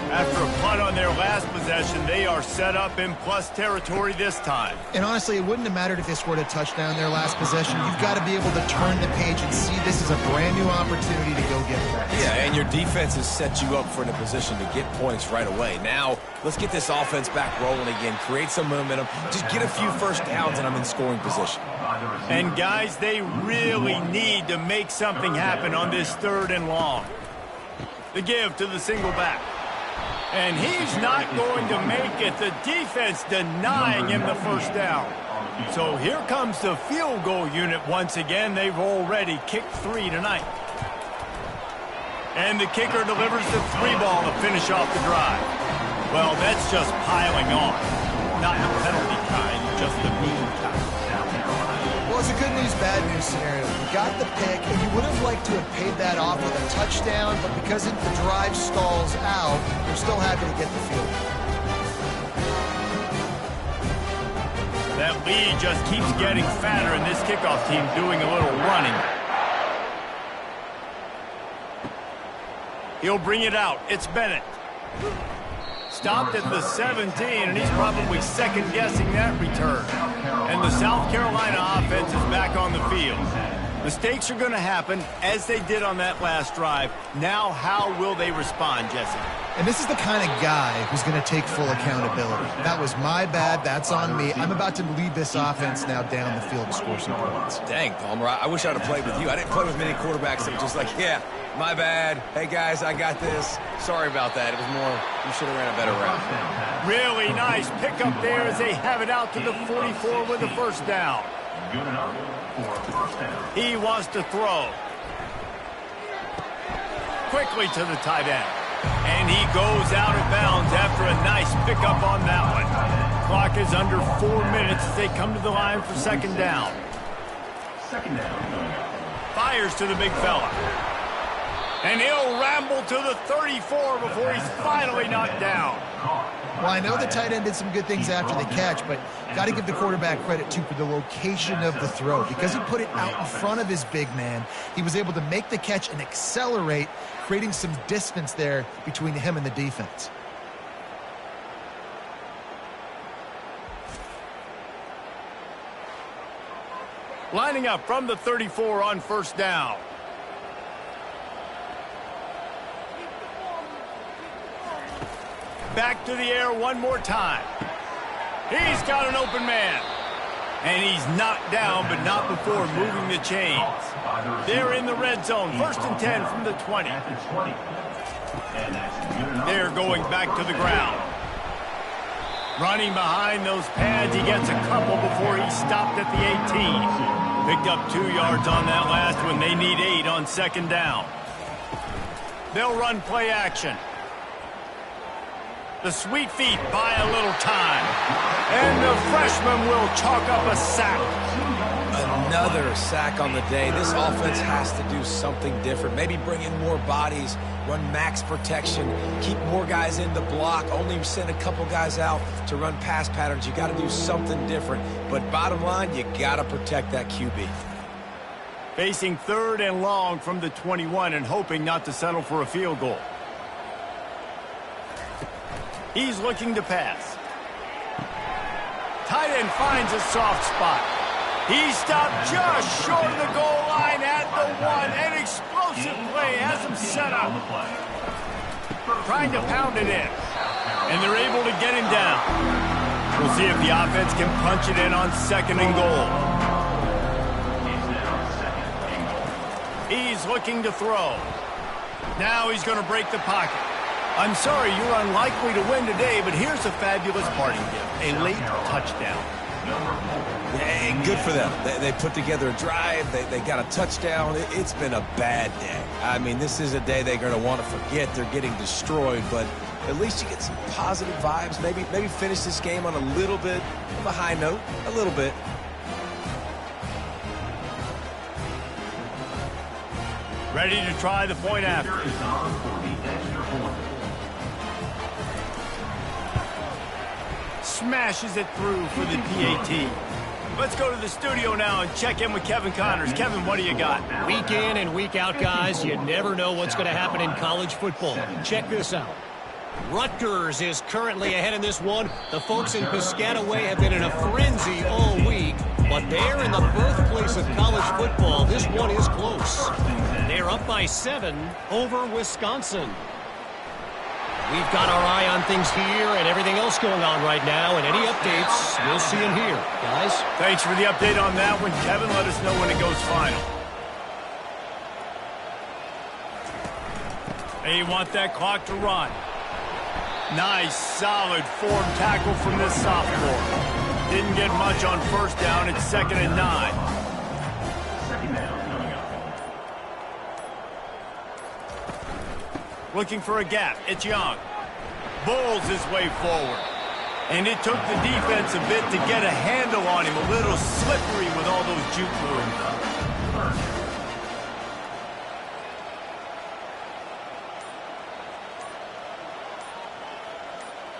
After a punt on their last possession, they are set up in plus territory this time. And honestly, it wouldn't have mattered if they scored a touchdown in their last possession. You've got to be able to turn the page and see this is a brand new opportunity to go get points. Yeah, and your defense has set you up for in a position to get points right away. Now, let's get this offense back rolling again, create some momentum, just get a few first downs, and I'm in scoring position. And guys, they really need to make something happen on this 3rd and long. The give to the single back. And he's not going to make it. The defense denying him the first down. So here comes the field goal unit once again. They've already kicked 3 tonight. And the kicker delivers the 3 ball to finish off the drive. Well, that's just piling on. Not the penalty kind, just the mean kind. Well, it's a good news, bad news scenario. You got the pick, and you would have liked to have paid that off with a touchdown, but because the drive stalls out, you're still happy to get the field. That lead just keeps getting fatter, and this kickoff team doing a little running. He'll bring it out. It's Bennett. Stopped at the 17, and he's probably second-guessing that return. And the South Carolina offense is back on the field. Mistakes are going to happen, as they did on that last drive. Now, how will they respond, Jesse? And this is the kind of guy who's going to take full accountability. That was my bad. That's on me. I'm about to lead this offense now down the field and score some points. Dang, Palmer, I wish I'd have played with you. I didn't play with many quarterbacks that were just like, yeah, my bad. Hey, guys, I got this. Sorry about that. It was more, you should have ran a better route. Really nice pickup there as they have it out to the 44 with the first down. Good enough for a first down. He wants to throw. Quickly to the tight end. And he goes out of bounds after a nice pickup on that one. Clock is under 4 minutes as they come to the line for second down. Second down. Fires to the big fella. And he'll ramble to the 34 before he's finally knocked down. Well, I know the tight end did some good things after the catch, but got to give the quarterback credit, too, for the location of the throw. Because he put it out in front of his big man, he was able to make the catch and accelerate, creating some distance there between him and the defense. Lining up from the 34 on first down. Back to the air one more time. He's got an open man. And he's knocked down, but not before moving the chains. They're in the red zone. First and 10 from the 20. They're going back to the ground. Running behind those pads, he gets a couple before he stopped at the 18. Picked up 2 yards on that last one. They need 8 on second down. They'll run play action. The sweet feet buy a little time. And the freshman will chalk up a sack. Another sack on the day. This offense has to do something different. Maybe bring in more bodies, run max protection, keep more guys in the block, only send a couple guys out to run pass patterns. You got to do something different. But bottom line, you got to protect that QB. Facing third and long from the 21 and hoping not to settle for a field goal. He's looking to pass. Tight end finds a soft spot. He stopped just short of the goal line at the 1. An explosive play has him set up. Trying to pound it in. And they're able to get him down. We'll see if the offense can punch it in on second and goal. He's looking to throw. Now he's going to break the pocket. I'm sorry, you're unlikely to win today, but here's a fabulous parting gift. A late touchdown. Yeah, good for them. They put together a drive. They got a touchdown. It's been a bad day. I mean, this is a day they're going to want to forget. They're getting destroyed, but at least you get some positive vibes. Maybe finish this game on a little bit of a high note. A little bit. Ready to try the point after. Smashes it through for the PAT. Let's go to the studio now and check in with Kevin Connors. Kevin, what do you got? Week in and week out, guys, you never know what's going to happen in college football. Check this out. Rutgers is currently ahead in this one. The folks in Piscataway have been in a frenzy all week, but they're in the birthplace of college football. This one is close. They're up by 7 over Wisconsin. We've got our eye on things here and everything else going on right now, and any updates, we'll see them here. Guys? Thanks for the update on that one, Kevin. Let us know when it goes final. They want that clock to run. Nice, solid form tackle from this sophomore. Didn't get much on first down. It's 2nd and 9. Second down. Looking for a gap. It's Young. Bowls his way forward. And it took the defense a bit to get a handle on him. A little slippery with all those juke moves.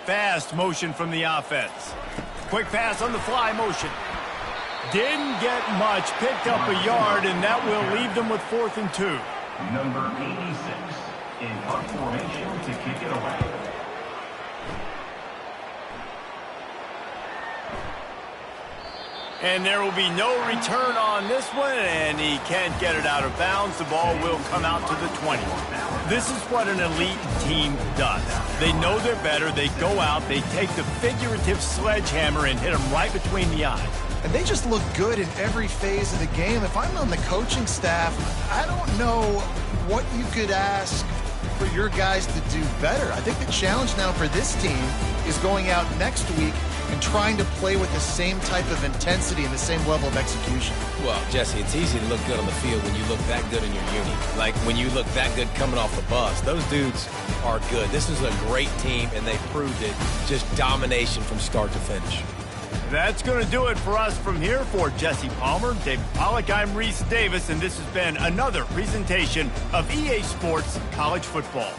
Fast motion from the offense. Quick pass on the fly motion. Didn't get much. Picked up a yard, and that will leave them with 4th and 2. Number 86 in punt formation to kick it away. And there will be no return on this one, and he can't get it out of bounds. The ball will come out to the 20. This is what an elite team does. They know they're better. They go out, they take the figurative sledgehammer and hit them right between the eyes. And they just look good in every phase of the game. If I'm on the coaching staff, I don't know what you could ask for your guys to do better. I think the challenge now for this team is going out next week and trying to play with the same type of intensity and the same level of execution. Well, Jesse, it's easy to look good on the field when you look that good in your uni. Like when you look that good coming off the bus. Those dudes are good. This is a great team, and they proved it. Just domination from start to finish. That's going to do it for us from here. For Jesse Palmer, David Pollack, I'm Reese Davis, and this has been another presentation of EA Sports College Football.